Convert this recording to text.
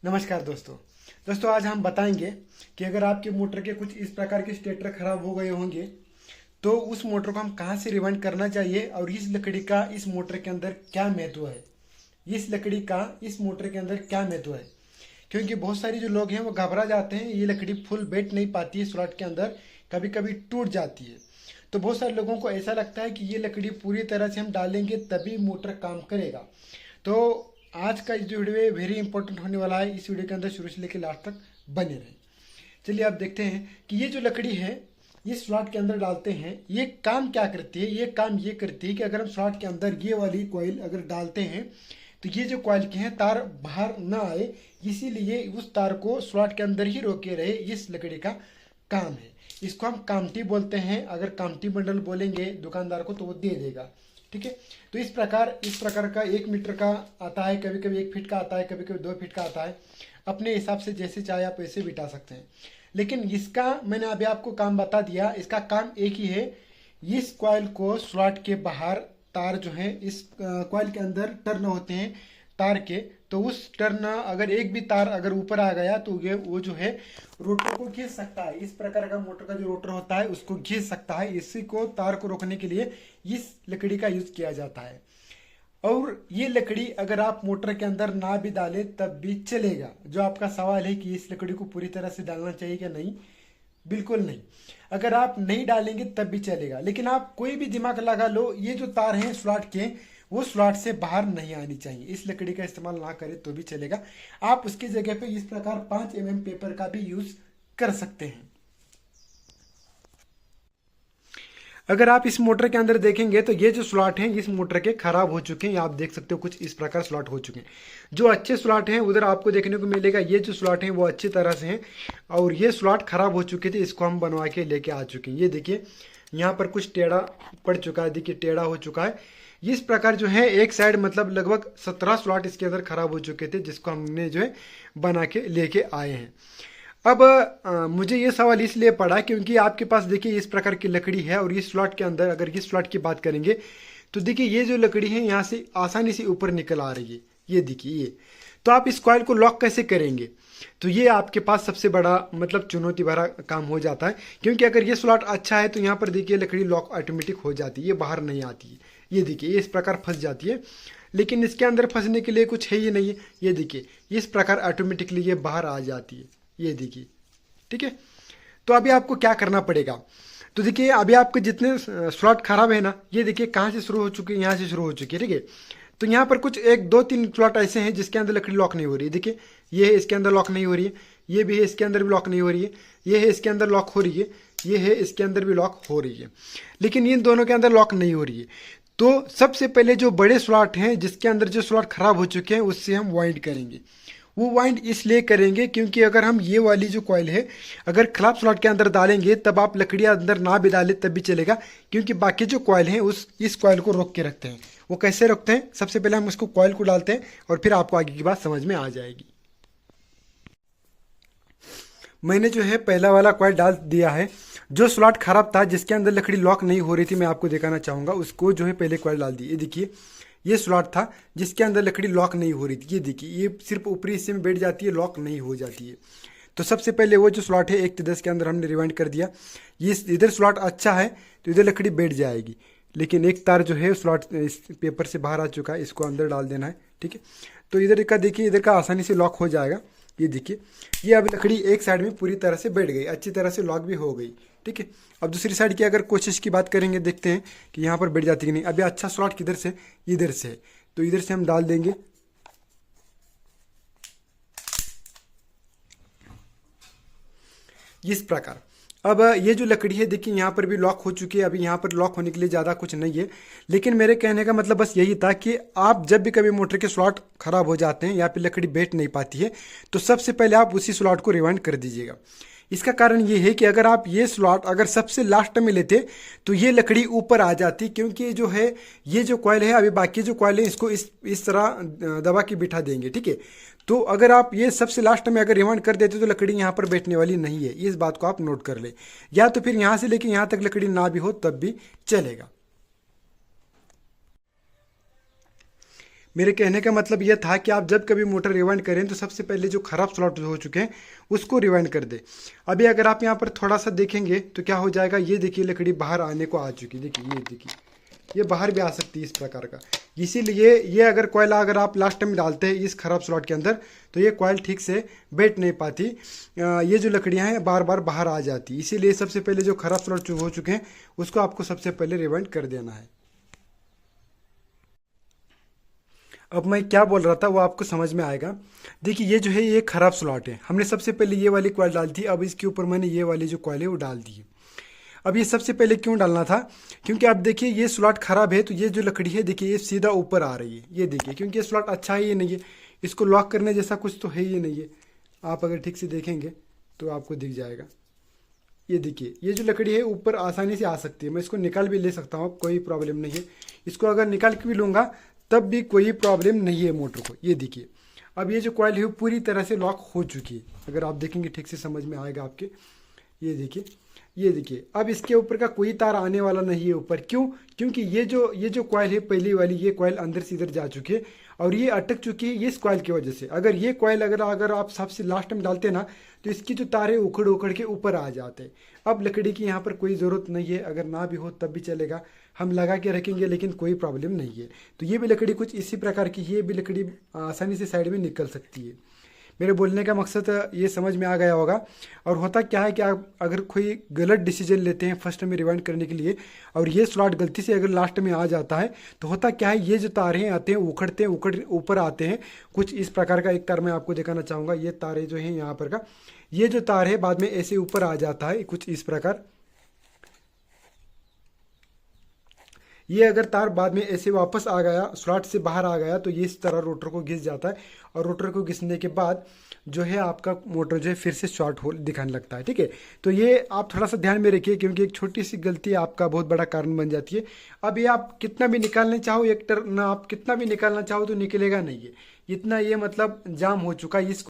नमस्कार दोस्तों आज हम बताएंगे कि अगर आपके मोटर के कुछ इस प्रकार के स्टेटर खराब हो गए होंगे तो उस मोटर को हम कहाँ से रिवाइंड करना चाहिए और इस लकड़ी का इस मोटर के अंदर क्या महत्व है। इस लकड़ी का इस मोटर के अंदर क्या महत्व है, क्योंकि बहुत सारे जो लोग हैं वो घबरा जाते हैं। ये लकड़ी फुल बैठ नहीं पाती है स्लॉट के अंदर, कभी कभी टूट जाती है। तो बहुत सारे लोगों को ऐसा लगता है कि ये लकड़ी पूरी तरह से हम डालेंगे तभी मोटर काम करेगा। तो आज का जो वीडियो है वेरी इंपॉर्टेंट होने वाला है। इस वीडियो के अंदर शुरू से लेकर लास्ट तक बने रहें। चलिए आप देखते हैं कि ये जो लकड़ी है ये स्लॉट के अंदर डालते हैं। ये काम क्या करती है? ये काम ये करती है कि अगर हम स्लॉट के अंदर ये वाली कॉइल अगर डालते हैं तो ये जो कॉइल के हैं तार बाहर ना आए, इसीलिए उस तार को स्लॉट के अंदर ही रोके रहे। इस लकड़ी का काम है। इसको हम कामटी बोलते हैं। अगर कामटी बंडल बोलेंगे दुकानदार को तो वो दे देगा, ठीक है। तो इस प्रकार का 1 मीटर का आता है, कभी कभी 1 फीट का आता है, कभी कभी 2 फीट का आता है। अपने हिसाब से जैसे चाहे आप वैसे बिठा सकते हैं। लेकिन इसका मैंने अभी आपको काम बता दिया। इसका काम एक ही है, इस कॉइल को स्लॉट के बाहर तार जो है इस कॉइल के अंदर टर्न होते हैं तार के, तो उस टर्न अगर एक भी तार अगर ऊपर आ गया तो ये वो जो है रोटर को खींच सकता है। इस प्रकार का मोटर का जो रोटर होता है उसको खींच सकता है। इसी को तार को रोकने के लिए इस लकड़ी का यूज किया जाता है। और ये लकड़ी अगर आप मोटर के अंदर ना भी डालें तब भी चलेगा। जो आपका सवाल है कि इस लकड़ी को पूरी तरह से डालना चाहिए क्या, नहीं, बिल्कुल नहीं। अगर आप नहीं डालेंगे तब भी चलेगा। लेकिन आप कोई भी दिमाग लगा लो, ये जो तार हैं स्लॉट के वो स्लॉट से बाहर नहीं आनी चाहिए। इस लकड़ी का इस्तेमाल ना करें तो भी चलेगा। आप उसकी जगह पे इस प्रकार 5 mm पेपर का भी यूज कर सकते हैं। अगर आप इस मोटर के अंदर देखेंगे तो ये जो स्लॉट हैं इस मोटर के खराब हो चुके हैं। आप देख सकते हो कुछ इस प्रकार स्लॉट हो चुके हैं। जो अच्छे स्लॉट हैं उधर आपको देखने को मिलेगा ये जो स्लॉट हैं वो अच्छी तरह से हैं, और ये स्लॉट खराब हो चुके थे, इसको हम बनवा के लेके आ चुके हैं। ये देखिए यहाँ पर कुछ टेढ़ा पड़ चुका है, देखिए टेढ़ा हो चुका है। इस प्रकार जो है एक साइड मतलब लगभग 17 स्लॉट इसके अंदर खराब हो चुके थे, जिसको हमने जो है बना के लेके आए हैं। अब मुझे ये सवाल इसलिए पड़ा क्योंकि आपके पास देखिए इस प्रकार की लकड़ी है, और इस स्लॉट के अंदर अगर इस स्लॉट की बात करेंगे तो देखिए ये जो लकड़ी है यहाँ से आसानी से ऊपर निकल आ रही है। ये देखिए ये, तो आप इस कॉइल को लॉक कैसे करेंगे? तो ये आपके पास सबसे बड़ा मतलब चुनौती भरा काम हो जाता है, क्योंकि अगर ये स्लॉट अच्छा है तो यहाँ पर देखिए लकड़ी लॉक ऑटोमेटिक हो जाती है, ये बाहर नहीं आती है। ये देखिए ये इस प्रकार फंस जाती है, लेकिन इसके अंदर फंसने के लिए कुछ है ही नहीं है। ये देखिए इस प्रकार ऑटोमेटिकली ये बाहर आ जाती है। ये देखिए, ठीक है। तो अभी आपको क्या करना पड़ेगा? तो देखिए अभी आपके जितने स्लॉट खराब है ना, ये देखिए कहाँ से शुरू हो चुके हैं, यहाँ से शुरू हो चुकी है, ठीक है। तो यहाँ पर कुछ 1 2 3 स्लॉट ऐसे हैं जिसके अंदर लकड़ी लॉक नहीं हो रही है। देखिए ये है, इसके अंदर लॉक नहीं हो रही है। ये भी है, इसके अंदर भी लॉक नहीं हो रही है। ये है, इसके अंदर लॉक हो रही है। ये है, इसके अंदर भी लॉक हो रही है, लेकिन इन दोनों के अंदर लॉक नहीं हो रही है। तो सबसे पहले जो बड़े स्लॉट हैं जिसके अंदर जो स्लॉट खराब हो चुके हैं उससे हम वाइंड करेंगे। वो वाइंड इसलिए करेंगे क्योंकि अगर हम ये वाली जो कॉइल है अगर खराब स्लॉट के अंदर डालेंगे तब आप लकड़ी अंदर ना भी डालें तब भी चलेगा, क्योंकि बाकी जो कॉइल हैं उस इस कॉइल को रोक के रखते हैं। वो कैसे रोकते हैं? सबसे पहले हम उसको कॉइल को डालते हैं और फिर आपको आगे की बात समझ में आ जाएगी। मैंने जो है पहला वाला कॉइल डाल दिया है। जो स्लॉट खराब था जिसके अंदर लकड़ी लॉक नहीं हो रही थी, मैं आपको दिखाना चाहूँगा, उसको जो है पहले कॉइल डाल दी। ये देखिए ये स्लॉट था जिसके अंदर लकड़ी लॉक नहीं हो रही थी। ये देखिए ये सिर्फ ऊपरी हिस्से में बैठ जाती है, लॉक नहीं हो जाती है। तो सबसे पहले वो जो स्लॉट है 1/10 के अंदर हमने रिवाइंड कर दिया। ये इधर स्लॉट अच्छा है तो इधर लकड़ी बैठ जाएगी, लेकिन एक तार जो है स्लॉट इस पेपर से बाहर आ चुका है, इसको अंदर डाल देना है, ठीक है। तो इधर का देखिए, इधर का आसानी से लॉक हो जाएगा। ये देखिए ये अब लकड़ी एक साइड में पूरी तरह से बैठ गई, अच्छी तरह से लॉक भी हो गई, ठीक है। अब दूसरी साइड की अगर कोशिश की बात करेंगे, देखते हैं कि यहाँ पर बैठ जाती कि नहीं। अभी अच्छा स्लॉट किधर से? इधर से है, तो इधर से हम डाल देंगे। इस प्रकार अब ये जो लकड़ी है देखिए यहाँ पर भी लॉक हो चुकी है। अभी यहाँ पर लॉक होने के लिए ज़्यादा कुछ नहीं है, लेकिन मेरे कहने का मतलब बस यही था कि आप जब भी कभी मोटर के स्लॉट खराब हो जाते हैं या फिर लकड़ी बैठ नहीं पाती है तो सबसे पहले आप उसी स्लॉट को रिवाइंड कर दीजिएगा। इसका कारण ये है कि अगर आप ये स्लॉट अगर सबसे लास्ट में लेते तो ये लकड़ी ऊपर आ जाती, क्योंकि जो है ये जो कॉइल है अभी बाकी जो कॉइल है इसको इस तरह दबा के बिठा देंगे, ठीक है। तो अगर आप ये सबसे लास्ट में अगर रिवाइंड कर देते तो लकड़ी यहाँ पर बैठने वाली नहीं है। इस बात को आप नोट कर ले, या तो फिर यहाँ से लेके यहाँ तक लकड़ी ना भी हो तब भी चलेगा। मेरे कहने का मतलब यह था कि आप जब कभी मोटर रिवाइंड करें तो सबसे पहले जो खराब स्लॉट हो चुके हैं उसको रिवाइंड कर दे। अभी अगर आप यहाँ पर थोड़ा सा देखेंगे तो क्या हो जाएगा, ये देखिए लकड़ी बाहर आने को आ चुकी है, देखिए ये देखिए ये बाहर भी आ सकती है इस प्रकार का। इसीलिए ये अगर कोयला अगर आप लास्ट में डालते हैं इस खराब स्लॉट के अंदर तो ये कोयल ठीक से बैठ नहीं पाती, ये जो लकड़ियां हैं बार बार बाहर आ जाती। इसीलिए सबसे पहले जो खराब स्लॉट हो चुके हैं उसको आपको सबसे पहले रिवाइंड कर देना है। अब मैं क्या बोल रहा था वो आपको समझ में आएगा। देखिए ये जो है ये खराब स्लॉट है, हमने सबसे पहले ये वाली कॉइल डाल दी, अब इसके ऊपर मैंने ये वाली जो कॉइल है वो डाल दी है। अब ये सबसे पहले क्यों डालना था, क्योंकि आप देखिए ये स्लॉट खराब है तो ये जो लकड़ी है देखिए ये सीधा ऊपर आ रही है, ये देखिए, क्योंकि ये स्लॉट अच्छा ही नहीं है, इसको लॉक करने जैसा कुछ तो है ही नहीं है। आप अगर ठीक से देखेंगे तो आपको दिख जाएगा। ये देखिए ये जो लकड़ी है ऊपर आसानी से आ सकती है, मैं इसको निकाल भी ले सकता हूँ, कोई प्रॉब्लम नहीं है। इसको अगर निकाल के भी लूँगा तब भी कोई प्रॉब्लम नहीं है मोटर को। ये देखिए अब ये जो कॉइल है वो पूरी तरह से लॉक हो चुकी है, अगर आप देखेंगे ठीक से समझ में आएगा आपके। ये देखिए ये देखिए अब इसके ऊपर का कोई तार आने वाला नहीं है ऊपर, क्यों, क्योंकि ये जो कॉइल है पहली वाली ये कॉइल अंदर से इधर जा चुकी है और ये अटक चुकी है इस कॉइल की वजह से। अगर ये कॉइल अगर आप सबसे लास्ट में डालते ना तो इसकी जो तार है उखड़ उखड़ के ऊपर आ जाते। अब लकड़ी की यहाँ पर कोई ज़रूरत नहीं है, अगर ना भी हो तब भी चलेगा, हम लगा के रखेंगे लेकिन कोई प्रॉब्लम नहीं है। तो ये भी लकड़ी कुछ इसी प्रकार की, ये भी लकड़ी आसानी से साइड में निकल सकती है। मेरे बोलने का मकसद ये समझ में आ गया होगा। और होता क्या है कि आप अगर कोई गलत डिसीजन लेते हैं फर्स्ट में रिवाइंड करने के लिए और ये स्लॉट गलती से अगर लास्ट में आ जाता है तो होता क्या है, ये जो तारें आते हैं उखड़ते हैं ऊपर आते हैं कुछ इस प्रकार का। एक तार मैं आपको दिखाना चाहूँगा, ये तारें जो हैं यहाँ पर का, ये जो तार है बाद में ऐसे ऊपर आ जाता है कुछ इस प्रकार। ये अगर तार बाद में ऐसे वापस आ गया, स्लॉट से बाहर आ गया, तो ये इस तरह रोटर को घिस जाता है और रोटर को घिसने के बाद जो है आपका मोटर जो है फिर से शॉर्ट होल दिखाने लगता है। ठीक है, तो ये आप थोड़ा सा ध्यान में रखिए क्योंकि एक छोटी सी गलती आपका बहुत बड़ा कारण बन जाती है। अब ये आप कितना भी निकालने चाहो एक टर्न, आप कितना भी निकालना चाहो तो निकलेगा नहीं है, इतना ये मतलब जाम हो चुका है। इस